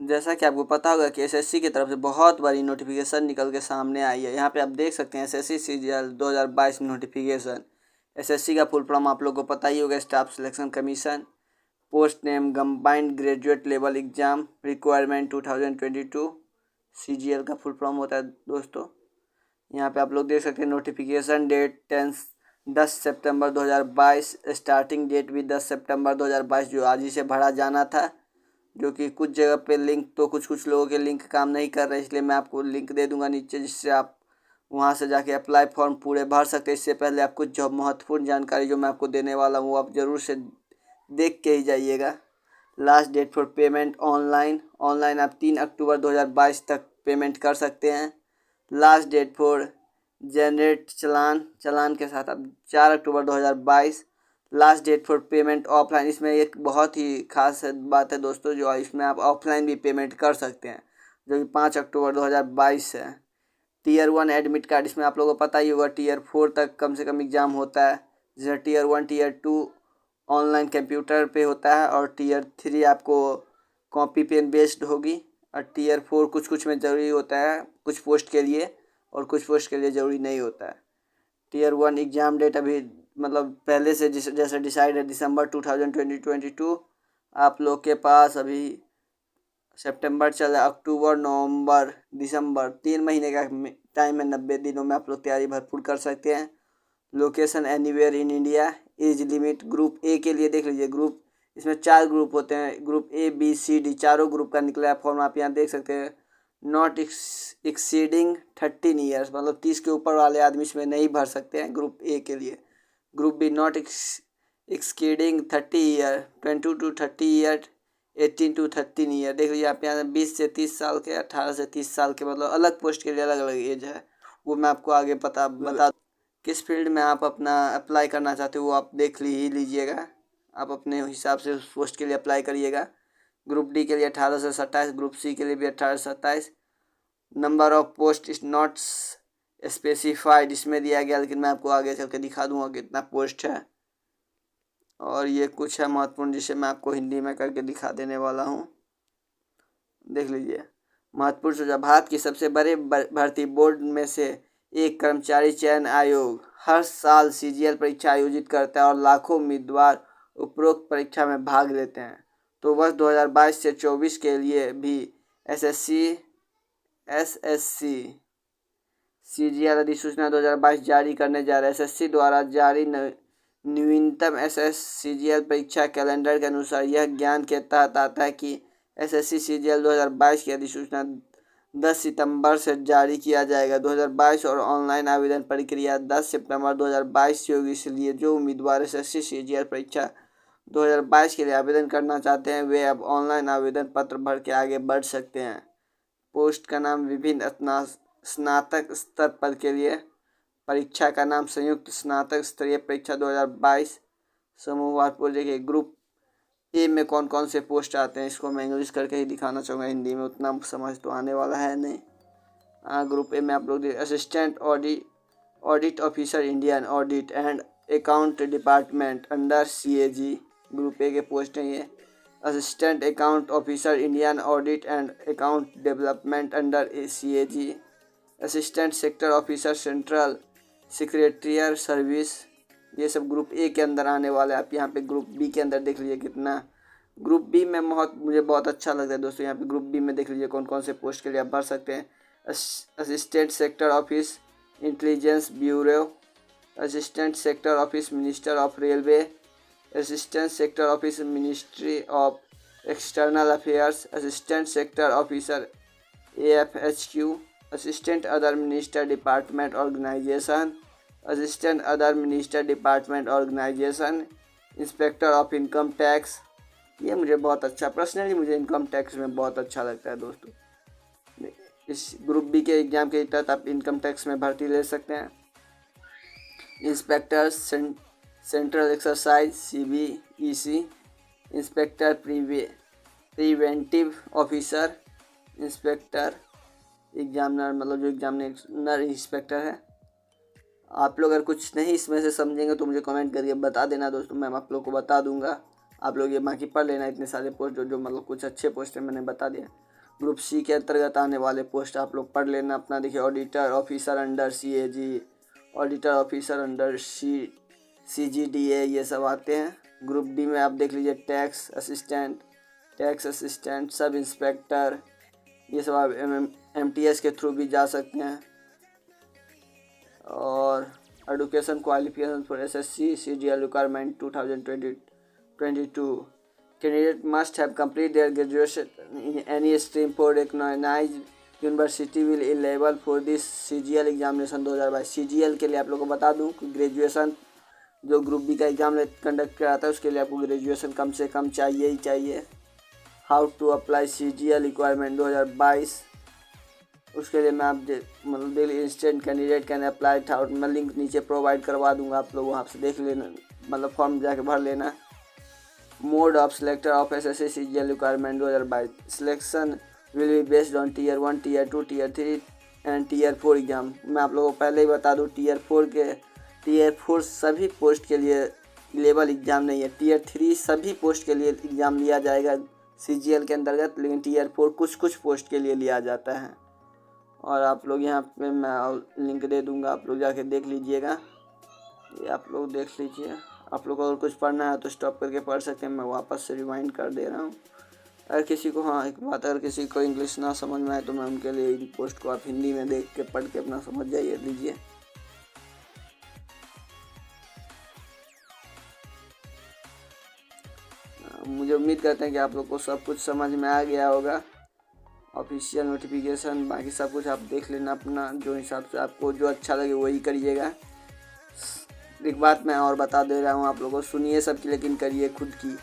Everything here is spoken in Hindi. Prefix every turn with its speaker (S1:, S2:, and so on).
S1: जैसा कि आपको पता होगा कि एसएससी की तरफ से बहुत बड़ी नोटिफिकेशन निकल के सामने आई है। यहाँ पे आप देख सकते हैं एसएससी सीजीएल 2022 नोटिफिकेशन। एसएससी का फुल फॉर्म आप लोगों को पता ही होगा, staff selection commission. Post name combined graduate level exam requirement 2022 CGL का फुल फॉर्म होता है दोस्तों। यहाँ पे आप लोग देख सकते हैं नोटिफिकेशन डेट 10 सितंबर 2022, स्टार्टिंग डेट भी 10 सितंबर 2022 जो आज ही से भरा जाना था, जो कि कुछ जगह पे लिंक तो कुछ लोगों के लिंक काम नहीं कर रहे, इसलिए मैं आपको लिंक दे दूंगा नीचे, जिससे आप वहां से जाके अप्लाई फॉर्म पूरे भर सकते हैं। इससे पहले आप कुछ जो महत्वपूर्ण जानकारी जो मैं आपको देने वाला हूँ वो आप ज़रूर से देख के ही जाइएगा। Last date for payment online आप 3 अक्टूबर 2022 तक पेमेंट कर सकते हैं। Last date for generate challan के साथ आप 4 October 2022। Last date for payment offline, इसमें एक बहुत ही खास बात है दोस्तों, जो इसमें आप ऑफलाइन भी पेमेंट कर सकते हैं, जो कि 5 अक्टूबर 2022 है। टीयर 1 एडमिट कार्ड, इसमें आप लोगों को पता ही होगा टीयर 4 तक कम से कम एग्ज़ाम होता है, जैसे टीयर 1 टीयर 2 ऑनलाइन कंप्यूटर पे होता है, और टीयर 3 आपको कॉपी पेन बेस्ड होगी, और टीयर 4 कुछ में ज़रूरी होता है कुछ पोस्ट के लिए, और कुछ पोस्ट के लिए ज़रूरी नहीं होता है। टीयर 1 एग्ज़ाम डेट अभी मतलब पहले से जैसे डिसाइड है दिसंबर 2022। आप लोग के पास अभी सितंबर चल रहा है, अक्टूबर नवंबर दिसंबर 3 महीने का टाइम है। 90 दिनों में आप लोग तैयारी भरपूर कर सकते हैं। Location anywhere in India. Age limit group A के लिए देख लीजिए, ग्रुप इसमें 4 ग्रुप होते हैं, group A B C D, चारों ग्रुप का निकला है फॉर्म, आप यहाँ देख सकते हैं। नॉट एक्सीडिंग 13 ईयर्स, मतलब 30 के ऊपर वाले आदमी इसमें नहीं भर सकते हैं ग्रुप ए के लिए। Group B not exceeding 30 year, 22 to 30 year, 18 to 13 year. देख लीजिए आप यहाँ 20 से 30 साल के, 18 से 30 साल के, मतलब अलग पोस्ट के लिए अलग अलग एज है, वो मैं आपको आगे बता किस फील्ड में आप अपना अप्लाई करना चाहते हो वो आप देख ही लीजिएगा। आप अपने हिसाब से उस पोस्ट के लिए अप्लाई करिएगा। ग्रुप डी के लिए 18 से 27, ग्रुप सी के लिए भी 18 से 27। Number of post is not specified, इसमें दिया गया, लेकिन मैं आपको आगे चल के दिखा दूंगा कितना पोस्ट है। और ये कुछ है महत्वपूर्ण, जिसे मैं आपको हिंदी में करके दिखा देने वाला हूँ। देख लीजिए, महत्वपूर्ण सुझाव। भारत की सबसे बड़े भर्ती बोर्ड में से एक कर्मचारी चयन आयोग हर साल सीजीएल परीक्षा आयोजित करता है और लाखों उम्मीदवार उपरोक्त परीक्षा में भाग लेते हैं। तो वर्ष 2022 से 24 के लिए भी एसएससी सीजीएल अधिसूचना 2022 जारी करने जा रहा है। एसएससी द्वारा जारी न्यूनतम सीजीएल परीक्षा कैलेंडर के अनुसार यह ज्ञान के तहत आता है कि एसएससी सीजीएल 2022 की अधिसूचना 10 सितंबर से जारी किया जाएगा। 2022 और ऑनलाइन आवेदन प्रक्रिया 10 सितंबर 2022 से होगी, इसलिए जो उम्मीदवार एसएससी सीजीएल परीक्षा 2022 के लिए आवेदन करना चाहते हैं वे अब ऑनलाइन आवेदन पत्र भर के आगे बढ़ सकते हैं। पोस्ट का नाम विभिन्न स्नातक स्तर पद के लिए। परीक्षा का नाम संयुक्त स्नातक स्तरीय परीक्षा 2022। समूहवार प्रोजेक्ट। ग्रुप ए में कौन कौन से पोस्ट आते हैं, इसको मैं इंग्लिश करके ही दिखाना चाहूँगा, हिंदी में उतना समझ तो आने वाला है नहीं। ग्रुप ए में आप लोग assistant audit officer Indian audit and account department under CAG, group A के पोस्ट हैं ये। Assistant account officer Indian audit and account development under CAG. Assistant sector officer central secretarial service, ये सब ग्रुप ए के अंदर आने वाले। आप यहाँ पे ग्रुप बी के अंदर देख लीजिए कितना। ग्रुप बी में मुझे बहुत अच्छा लगता है दोस्तों। यहाँ पे ग्रुप बी में देख लीजिए कौन कौन से पोस्ट के लिए आप भर सकते हैं। Assistant sector office intelligence bureau, assistant sector office minister of railway, assistant sector office ministry of external affairs, assistant sector officer AFHQ, assistant other minister department organisation, assistant other minister department organisation, inspector of income tax. ये मुझे बहुत अच्छा, पर्सनली मुझे इनकम टैक्स में बहुत अच्छा लगता है दोस्तों। इस ग्रुप बी के एग्जाम के तहत आप इनकम टैक्स में भर्ती ले सकते हैं। Inspector central exercise CBEC, inspector preventive officer, inspector examiner, मतलब जो एग्जामिनर इंस्पेक्टर है। आप लोग अगर कुछ नहीं इसमें से समझेंगे तो मुझे कमेंट करके बता देना दोस्तों, मैं आप लोग को बता दूंगा। आप लोग ये बाकी पढ़ लेना, इतने सारे पोस्ट जो मतलब कुछ अच्छे पोस्ट है मैंने बता दिया। ग्रुप सी के अंतर्गत आने वाले पोस्ट आप लोग पढ़ लेना अपना। देखिए auditor officer under CAG, auditor officer under CGDA, ये सब आते हैं। ग्रुप डी में आप देख लीजिए टैक्स असिस्टेंट, सब इंस्पेक्टर, ये सब आप MTS के थ्रू भी जा सकते हैं। और education qualification for SSC CGL requirement 2022 candidate must have complete their graduation in any stream for recognised university will eligible for this CGL examination 2022। CGL के लिए आप लोगों को बता दूं कि ग्रेजुएशन जो ग्रुप बी का एग्जाम कंडक्ट कराता है उसके लिए आपको ग्रेजुएशन कम से कम चाहिए ही चाहिए। How to apply CGL requirement 2022, उसके लिए मैं आप मतलब daily instant candidate can apply था, और मैं लिंक नीचे प्रोवाइड करवा दूंगा, आप लोग वहाँ से देख लेना, मतलब फॉर्म जाके भर लेना। Mode of selector of SSC CGL requirement 2022, selection will be based on Tier 1, Tier 2, Tier 3 and Tier 4 exam. मैं आप लोगों को पहले ही बता दूँ Tier 4 सभी पोस्ट के लिए लेवल एग्ज़ाम नहीं है। Tier 3 सभी पोस्ट के लिए एग्ज़ाम लिया जाएगा CGL के अंतर्गत, लेकिन Tier 4 कुछ पोस्ट के लिए लिया जाता है। और आप लोग यहाँ पे मैं लिंक दे दूँगा, आप लोग जाके देख लीजिएगा, ये आप लोग देख लीजिए। आप लोग को अगर कुछ पढ़ना है तो स्टॉप करके पढ़ सकते हैं, मैं वापस से रिवाइंड कर दे रहा हूँ। अगर किसी को एक बात, अगर किसी को इंग्लिश ना समझ में आए तो मैं उनके लिए इन पोस्ट को आप हिंदी में देख के पढ़ के अपना समझ जाइए लीजिए। मुझे उम्मीद करते हैं कि आप लोग को सब कुछ समझ में आ गया होगा। ऑफिशियल नोटिफिकेशन बाकी सब कुछ आप देख लेना अपना, जो हिसाब से आपको जो अच्छा लगे वही करिएगा। एक बात मैं और बता दे रहा हूँ आप लोगों को, सुनिए सबकी लेकिन करिए खुद की।